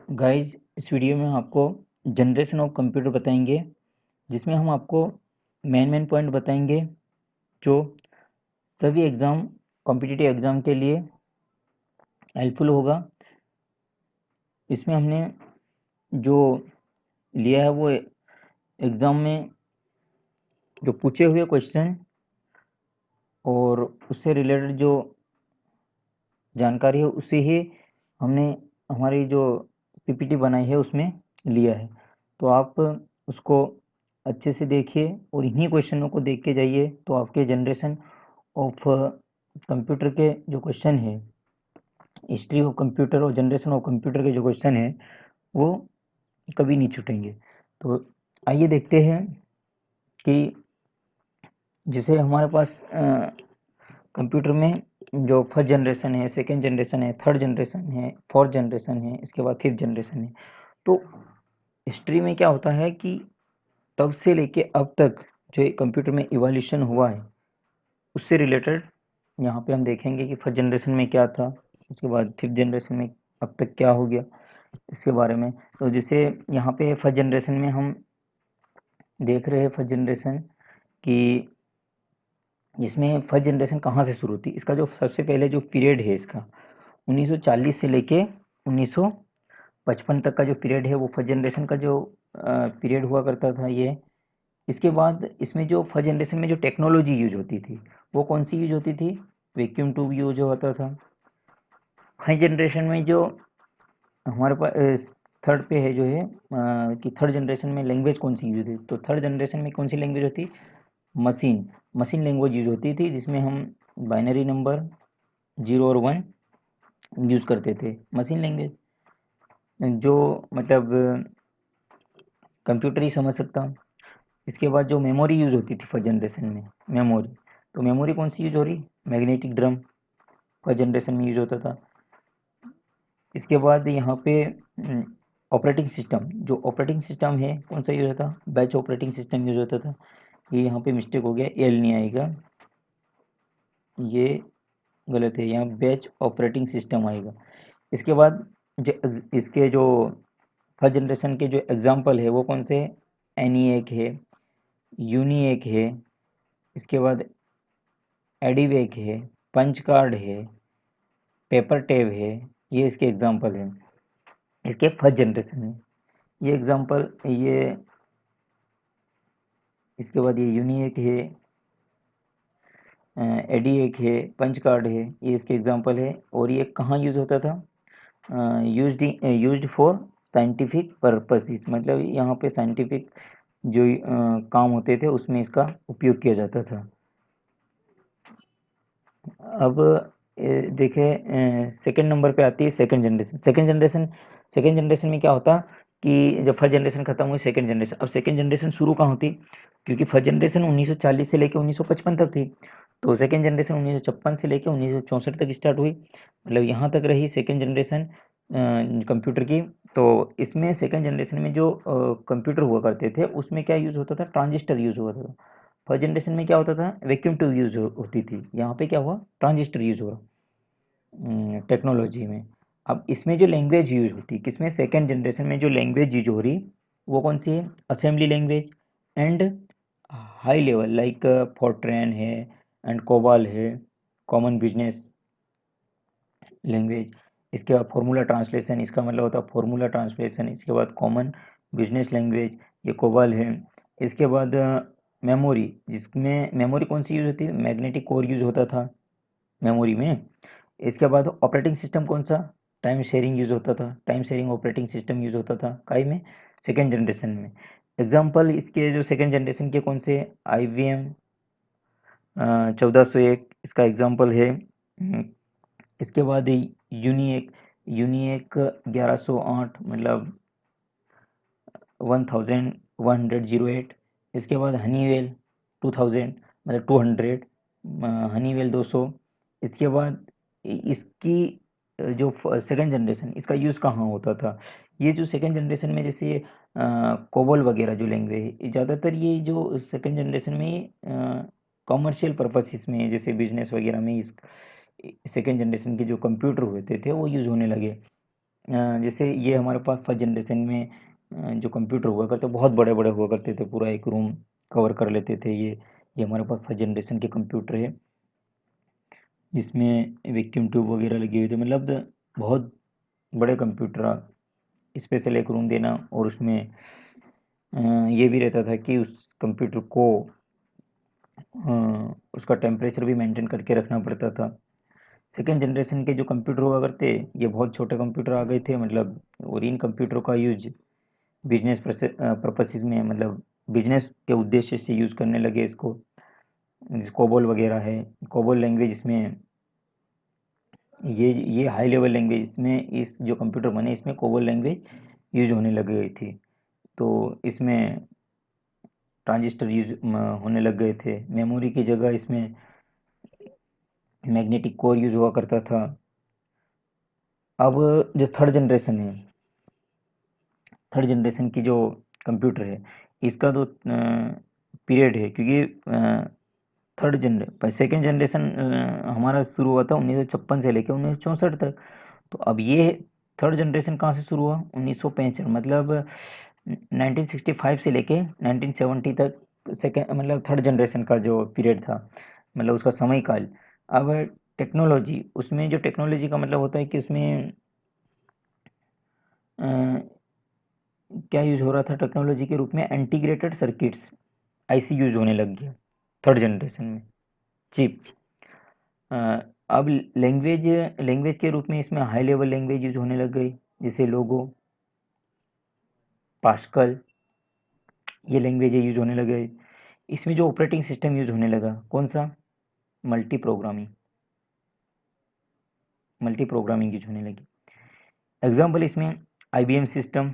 Guys इस video में हम आपको जनरेशन ऑफ कंप्यूटर बताएंगे, जिसमें हम आपको मेन पॉइंट बताएंगे जो सभी एग्ज़ाम कॉम्पिटिटिव एग्ज़ाम के लिए हेल्पफुल होगा। इसमें हमने जो लिया है वो एग्ज़ाम में जो पूछे हुए क्वेश्चन और उससे रिलेटेड जो जानकारी है उसे ही हमने हमारी जो पीपीटी बनाई है उसमें लिया है। तो आप उसको अच्छे से देखिए और इन्हीं क्वेश्चनों को देख के जाइए, तो आपके जनरेशन ऑफ कंप्यूटर के जो क्वेश्चन है, हिस्ट्री ऑफ कंप्यूटर और जनरेशन ऑफ कंप्यूटर के जो क्वेश्चन है वो कभी नहीं छूटेंगे। तो आइए देखते हैं कि जैसे हमारे पास कंप्यूटर में जो फर्स्ट जनरेशन है, सेकेंड जनरेशन है, थर्ड जनरेशन है, फोर्थ जनरेशन है, इसके बाद फिफ्थ जनरेशन है। तो हिस्ट्री में क्या होता है कि तब से लेके अब तक जो कंप्यूटर में इवोल्यूशन हुआ है उससे रिलेटेड यहाँ पे हम देखेंगे कि फर्स्ट जनरेशन में क्या था, उसके बाद फिफ्थ जनरेशन में अब तक क्या हो गया इसके बारे में। तो जैसे यहाँ पे फर्स्ट जनरेशन में हम देख रहे हैं फर्स्ट जनरेशन कि जिसमें फर्स्ट जनरेशन कहाँ से शुरू होती है। इसका जो सबसे पहले जो पीरियड है इसका 1940 से लेके 1955 तक का जो पीरियड है वो फर्स्ट जनरेशन का जो पीरियड हुआ करता था ये। इसके बाद इसमें जो फर्स्ट जनरेशन में जो टेक्नोलॉजी यूज होती थी वो कौन सी यूज होती थी, वैक्यूम ट्यूब यूज होता था। फर्स्ट जनरेशन में जो हमारे पास थर्ड पे है जो है कि थर्ड जनरेशन में लैंग्वेज कौन सी यूज होती, तो थर्ड जनरेशन में कौन सी लैंग्वेज होती, मशीन लैंग्वेज यूज होती थी, जिसमें हम बाइनरी नंबर 0 और 1 यूज करते थे। मशीन लैंग्वेज जो मतलब कंप्यूटर ही समझ सकता। इसके बाद जो मेमोरी यूज होती थी फर्स्ट जनरेशन में, मेमोरी, तो मेमोरी कौन सी यूज हो रही, मैग्नेटिक ड्रम फर्स्ट जनरेशन में यूज होता था। इसके बाद यहाँ पे ऑपरेटिंग सिस्टम, जो ऑपरेटिंग सिस्टम है कौन सा यूज होता, बैच ऑपरेटिंग सिस्टम यूज होता था। ये यहाँ पे मिस्टेक हो गया, एल नहीं आएगा, ये गलत है, यहाँ बैच ऑपरेटिंग सिस्टम आएगा। इसके बाद जो इसके जो फर्स्ट जनरेशन के जो एग्जाम्पल है वो कौन से है, एनीएक है, यूनिएक है, इसके बाद एडीवेक है, पंच कार्ड है, पेपर टैब है, ये इसके एग्जाम्पल है इसके फर्स्ट जनरेशन में। ये एग्जाम्पल ये, इसके बाद ये यूनिएक है, एडी एक है, पंच कार्ड है, ये इसके एग्जांपल है। और ये कहाँ यूज होता था, यूज्ड फॉर साइंटिफिक पर्पसेस, मतलब यहाँ पे साइंटिफिक जो काम होते थे उसमें इसका उपयोग किया जाता था। अब देखें सेकंड नंबर पे आती है सेकंड जनरेशन। सेकंड जनरेशन में क्या होता कि जब फर्स्ट जनरेशन खत्म हुई, सेकंड जनरेशन, अब सेकंड जनरेशन शुरू कहाँ होती, क्योंकि फर्स्ट जनरेशन 1940 से लेकर 1955 तक थी, तो सेकंड जनरेशन 1956 से लेकर 1964 तक स्टार्ट हुई, मतलब यहाँ तक रही सेकंड जनरेशन कंप्यूटर की। तो इसमें सेकंड जनरेशन में जो कंप्यूटर हुआ करते थे उसमें क्या यूज़ होता था, ट्रांजिस्टर यूज़ होता था। फर्स्ट जनरेशन में क्या होता था, वैक्यूम ट्यूब यूज होती थी, यहाँ पे क्या हुआ, ट्रांजिस्टर यूज हुआ टेक्नोलॉजी में। अब इसमें जो लैंग्वेज यूज होती है किसमें, सेकेंड जनरेशन में जो लैंग्वेज यूज हो रही वो कौन सी है, assembly language and high level like Fortran है एंड कोबाल है, कॉमन बिजनेस लैंग्वेज। इसके बाद फॉर्मूला ट्रांसलेशन, इसका मतलब होता है फॉर्मूला ट्रांसलेशन। इसके बाद कॉमन बिजनेस लैंग्वेज, ये कोबाल है। इसके बाद मेमोरी, जिसमें मेमोरी कौन सी यूज होती है, मैग्नेटिक कोर यूज होता था मेमोरी में। इसके बाद ऑपरेटिंग सिस्टम कौन सा, टाइम शेयरिंग यूज होता था, time sharing operating system use होता था काई में, सेकेंड जनरेशन में। एग्जाम्पल इसके जो सेकेंड जनरेशन के कौन से, IBM 1401 इसका एग्जाम्पल है। इसके बाद यूनिएक, यूनिएक 1108 मतलब 1108। इसके बाद हनीवेल 2000 मतलब 200, हनीवेल 200। इसके बाद इसकी जो सेकंड जनरेशन, इसका यूज़ कहाँ होता था, ये जो सेकंड जनरेशन में जैसे कोबोल वगैरह जो लैंग्वेज है, ज़्यादातर ये जो सेकंड जनरेशन में कॉमर्शियल पर्पसेस में, जैसे बिजनेस वगैरह में इस सेकंड जनरेशन के जो कंप्यूटर होते थे वो यूज़ होने लगे। जैसे ये हमारे पास फर्स्ट जनरेशन में जो कंप्यूटर हुआ करते बहुत बड़े बड़े हुआ करते थे, पूरा एक रूम कवर कर लेते थे। ये हमारे पास फर्स्ट जनरेशन के कंप्यूटर है, जिसमें वैक्यूम ट्यूब वगैरह लगी हुई थी। मतलब बहुत बड़े कंप्यूटर, स्पेशल एक रूम देना, और उसमें ये भी रहता था कि उस कंप्यूटर को उसका टेम्परेचर भी मेंटेन करके रखना पड़ता था। सेकेंड जनरेशन के जो कंप्यूटर हुआ करते, ये बहुत छोटे कंप्यूटर आ गए थे मतलब, और इन कंप्यूटरों का यूज बिजनेस पर्पसेस में, मतलब बिजनेस के उद्देश्य से यूज़ करने लगे इसको। कोबोल वगैरह है, कोबोल लैंग्वेज इसमें, ये हाई लेवल लैंग्वेज इसमें, इस जो कंप्यूटर बने इसमें कोबोल लैंग्वेज यूज होने लग गई थी। तो इसमें ट्रांजिस्टर यूज होने लग गए थे। मेमोरी की जगह इसमें मैग्नेटिक कोर यूज हुआ करता था। अब जो थर्ड जनरेशन है, थर्ड जनरेशन की जो कंप्यूटर है, इसका तो पीरियड है, क्योंकि सेकेंड जनरेशन हमारा शुरू हुआ था 1956 से लेकर 1964 तक। तो अब ये थर्ड जनरेशन कहाँ से शुरू हुआ, 1965, मतलब 1965 से लेके 1970 तक सेकेंड, मतलब थर्ड जनरेशन का जो पीरियड था, मतलब उसका समय काल। अब टेक्नोलॉजी, उसमें जो टेक्नोलॉजी का मतलब होता है कि उसमें अ, क्या यूज हो रहा था टेक्नोलॉजी के रूप में, इंटीग्रेटेड सर्किट्स, आईसी यूज होने लग गया थर्ड जनरेशन में, चिप। अब लैंग्वेज लैंग्वेज के रूप में इसमें हाई लेवल लैंग्वेज यूज होने लग गई, जैसे लोगो, पास्कल, ये लैंग्वेज यूज होने लगे। इसमें जो ऑपरेटिंग सिस्टम यूज होने लगा, कौन सा, multi programming, multi programming use होने लगी। एग्जाम्पल इसमें IBM system,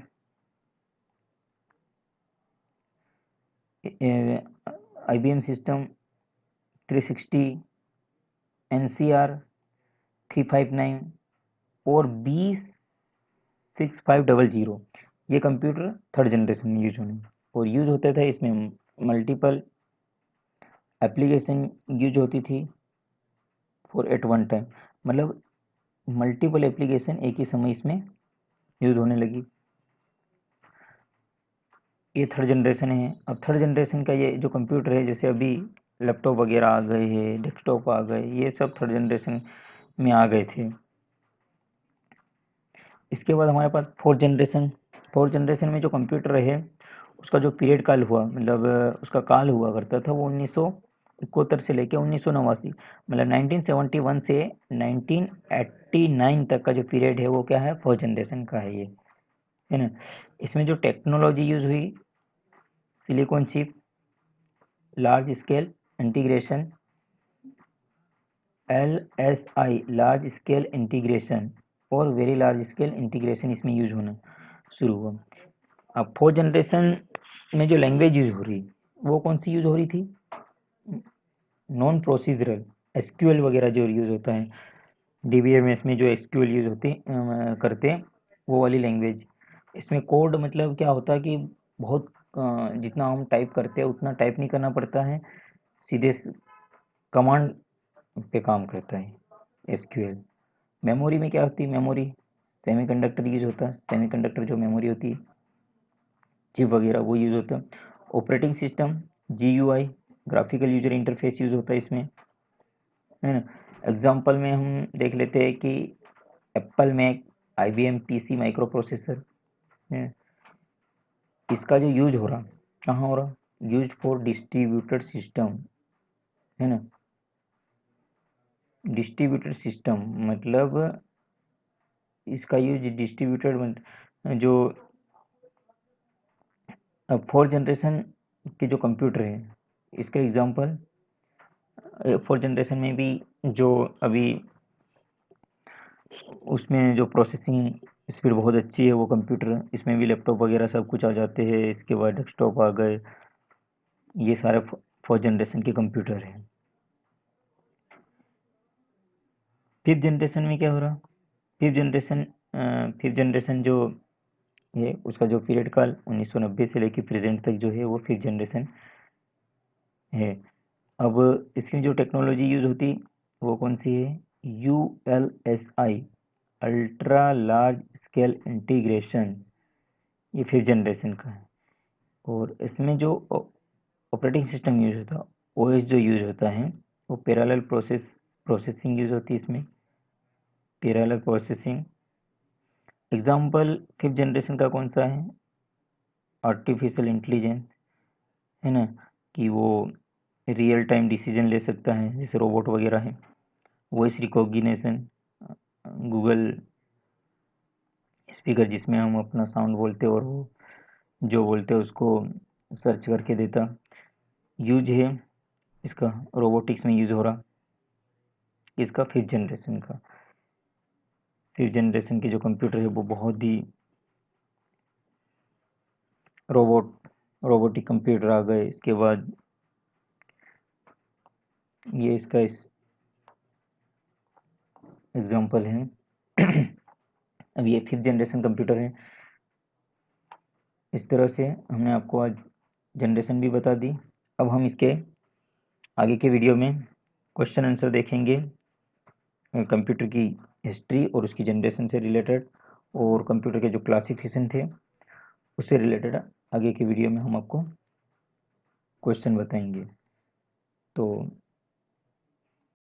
IBM system 360, NCR 359 और B6500, ये कंप्यूटर थर्ड जनरेशन में यूज होने, और यूज होता था इसमें मल्टीपल एप्लीकेशन यूज होती थी फॉर एट वन टाइम, मतलब मल्टीपल एप्लीकेशन एक ही समय इसमें यूज होने लगी। ये थर्ड जनरेशन है। अब थर्ड जनरेशन का ये जो कंप्यूटर है, जैसे अभी लैपटॉप वगैरह आ गए हैं, डेस्कटॉप आ गए, ये सब थर्ड जनरेशन में आ गए थे। इसके बाद हमारे पास फोर्थ जनरेशन। फोर्थ जनरेशन में जो कंप्यूटर है, उसका जो पीरियड काल हुआ, मतलब उसका काल हुआ करता था, वो 1971 से लेकर 1989, मतलब 1971 से 1989 तक का जो पीरियड है, वो क्या है, फोर्थ जनरेशन का है ये, है ना। इसमें जो टेक्नोलॉजी यूज हुई, silicon chip, large scale integration, LSI, large scale integration, और वेरी लार्ज स्केल इंटीग्रेशन इसमें यूज होना शुरू हुआ। अब फोर्थ जनरेशन में जो लैंग्वेज यूज हो रही, वो कौन सी यूज हो रही थी, नॉन प्रोसीजरल, SQL वगैरह जो यूज होता है, DBMS में जो SQL यूज होते करते हैं, वो वाली लैंग्वेज। इसमें कोड मतलब क्या होता है कि बहुत जितना हम टाइप करते हैं उतना टाइप नहीं करना पड़ता है, सीधे कमांड पे काम करता है SQL। मेमोरी में क्या होती है, मेमोरी सेमीकंडक्टर यूज होता है, सेमीकंडक्टर जो मेमोरी होती है, चिप वगैरह, वो यूज होता है। Operating system, GUI, graphical user interface use होता है इसमें, है ना। एग्जाम्पल में हम देख लेते हैं कि Apple Mac, IBM PC microprocessor है। इसका जो यूज हो रहा, कहाँ हो रहा, यूज फॉर डिस्ट्रीब्यूटेड सिस्टम, है ना। डिस्ट्रीब्यूटेड सिस्टम मतलब इसका यूज डिस्ट्रीब्यूटेड, जो फोर्थ जनरेशन के जो कंप्यूटर है, इसका एग्जांपल फोर्थ जनरेशन में भी जो अभी उसमें जो प्रोसेसिंग स्पीड बहुत अच्छी है, वो कंप्यूटर, इसमें भी लैपटॉप वगैरह सब कुछ आ जाते हैं। इसके बाद डेस्कटॉप आ गए, ये सारे फोर्थ जनरेशन के कंप्यूटर हैं। फिफ्थ जनरेशन में क्या हो रहा, फिफ्थ जनरेशन जो है, उसका जो पीरियड काल 1990 से लेकर प्रेजेंट तक जो है, वो फिफ्थ जनरेशन है। अब इसकी जो टेक्नोलॉजी यूज होती, वो कौन सी है, ULSI, ultra large scale integration, ये 5th जनरेशन का है। और इसमें जो ऑपरेटिंग सिस्टम यूज होता है, ओएस जो यूज होता है, वो पैरेलल प्रोसेसिंग यूज होती है इसमें, parallel processing. Example 5th generation का कौन सा है? आर्टिफिशियल इंटेलिजेंस, है ना, कि वो रियल टाइम डिसीजन ले सकता है, जैसे रोबोट वगैरह है। वॉइस रिकॉग्निशन, गूगल स्पीकर जिसमें हम अपना साउंड बोलते हैं और वो जो बोलते हैं उसको सर्च करके देता। यूज है इसका रोबोटिक्स में यूज हो रहा, इसका 5th जनरेशन का। 5th जनरेशन के जो कंप्यूटर है वो बहुत ही रोबोटिक कंप्यूटर आ गए। इसके बाद ये इसका एग्जाम्पल है। अब ये 5th जनरेशन कंप्यूटर है। इस तरह से हमने आपको आज जनरेशन भी बता दी। अब हम इसके आगे के वीडियो में क्वेश्चन आंसर देखेंगे, कंप्यूटर की हिस्ट्री और उसकी जनरेशन से रिलेटेड, और कंप्यूटर के जो क्लासिफिकेशन थे उससे रिलेटेड आगे के वीडियो में हम आपको क्वेश्चन बताएंगे। तो